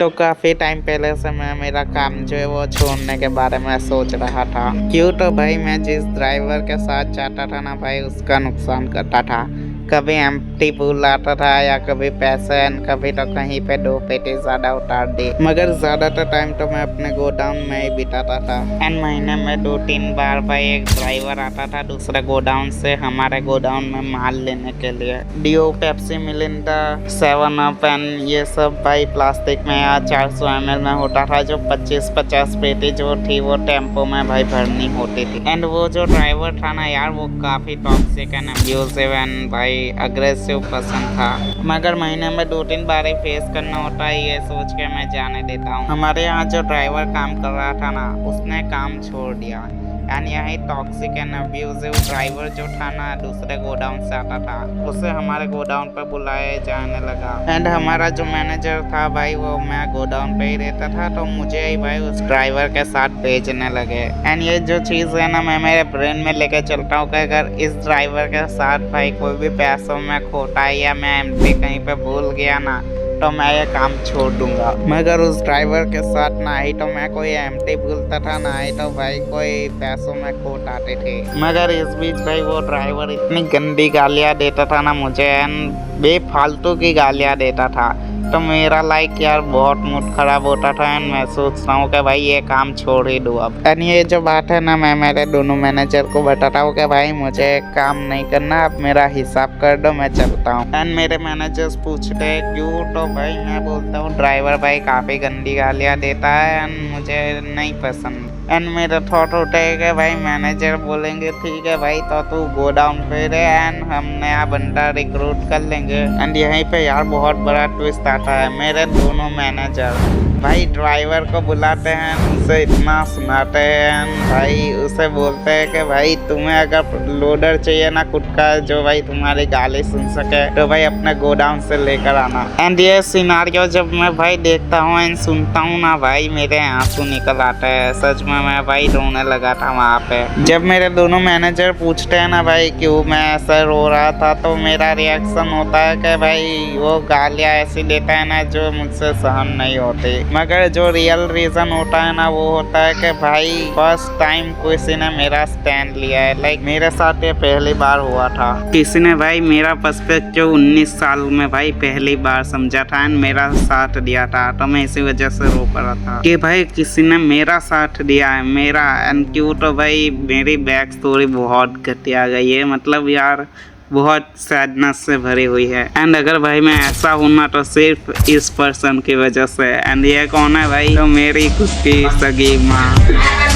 तो काफी टाइम पहले से मैं मेरा काम जो है वो छोड़ने के बारे में सोच रहा था। क्यों तो भाई मैं जिस ड्राइवर के साथ जाता था ना भाई उसका नुकसान करता था। कभी एम्प्टी फूल आता था या कभी पैसे कभी तो कहीं पे 2 पेटी ज्यादा उतार दी। मगर ज्यादातर टाइम तो मैं अपने गोडाउन में ही बिताता था। एंड महीने में 2-3 बार भाई एक ड्राइवर आता था दूसरे गोडाउन से हमारे गोडाउन में माल लेने के लिए। Dew, Pepsi, Mirinda, 7 Up and ये सब भाई प्लास्टिक में या 400 ml में होता था, जो 25-50 पेटी जो थी वो टेम्पो में भाई भरनी होती थी। एंड वो जो ड्राइवर था ना यार वो काफी टॉक्सिक एंड अब्यूसिव एंड भाई अग्रेसिव पर्सन था। मगर महीने में 2-3 बार ही फेस करना होता है, ये सोच के मैं जाने देता हूँ। हमारे यहाँ जो ड्राइवर काम कर रहा था ना उसने काम छोड़ दिया। एंड यही टॉक्सिक एंड अब्यूसिव ड्राइवर जो था ना दूसरे गोडाउन से आता था, उसे हमारे गोडाउन पर बुलाया जाने लगा। एंड हमारा जो मैनेजर था भाई वो मैं गोडाउन पे ही रहता था, तो मुझे ही भाई उस ड्राइवर के साथ भेजने लगे। एंड ये जो चीज़ है ना मैं मेरे ब्रेन में लेके चलता हूँ कि अगर इस ड्राइवर के साथ भाई कोई भी पैसों में खोटा है या मैं एम्प्टी कहीं पे भूल गया ना तो मैं ये काम छोड़ दूंगा। मगर उस ड्राइवर के साथ ना ही तो मैं कोई एम्प्टी भूलता था ना ही तो भाई कोई पैसों में खोट आते थे। मगर इस बीच भाई वो ड्राइवर इतनी गंदी गालियाँ देता था ना मुझे एंड बेफालतू की गालियाँ देता था, तो मेरा लाइक यार बहुत मूड खराब होता था एंड मैं सोचता हूँ कि भाई ये काम छोड़ ही दूँ अब। एंड ये जो बात है ना मैं मेरे दोनों मैनेजर को बताता हूँ कि भाई मुझे काम नहीं करना, आप मेरा हिसाब कर दो, मैं चलता हूँ। एंड मेरे मैनेजर्स पूछते हैं क्यों, तो भाई मैं बोलता हूँ ड्राइवर भाई काफ़ी गंदी गालियाँ देता है एंड मुझे नहीं पसंद। एंड मेरा थॉट होता है कि भाई मैनेजर बोलेंगे ठीक है भाई तो तू गोडाउन पे रहे एंड हम नया बंदा रिक्रूट कर लेंगे। एंड यहीं पे यार बहुत बड़ा ट्विस्ट आता है। मेरे दोनों मैनेजर भाई ड्राइवर को बुलाते हैं, उसे इतना सुनाते हैं, भाई उसे बोलते हैं कि भाई तुम्हें अगर लोडर चाहिए ना खुद का जो भाई तुम्हारी गाली सुन सके तो भाई अपने गोडाउन से लेकर आना। एंड ये सिनारियो जब मैं भाई देखता हूँ एंड सुनता हूँ ना भाई मेरे आंसू निकल आते हैं। सच में मैं भाई रोने लगा था वहाँ पे। जब मेरे दोनों मैनेजर पूछते हैं ना भाई क्यों मैं ऐसा रो रहा था, तो मेरा रिएक्शन होता है कि भाई वो गालियाँ ऐसी देता है ना जो मुझसे सहन नहीं होती। मगर जो रियल रीजन होता है ना वो होता है कि भाई फर्स्ट टाइम किसी ने मेरा स्टैंड लिया है। लाइक मेरे साथ ये पहली बार हुआ था, किसी ने भाई मेरा पर्सपेक्टिव 19 साल में भाई पहली बार समझा था एंड मेरा साथ दिया था। तो मैं इसी वजह से रो पड़ा था कि भाई किसी ने मेरा साथ दिया है मेरा। एंड क्यों तो भाई मेरी बैक स्टोरी बहुत घटिया गई है, मतलब यार बहुत सैडनेस से भरी हुई है। एंड अगर भाई मैं ऐसा हूँ ना तो सिर्फ इस पर्सन की वजह से। एंड ये कौन है भाई, तो मेरी खुद की सगी माँ।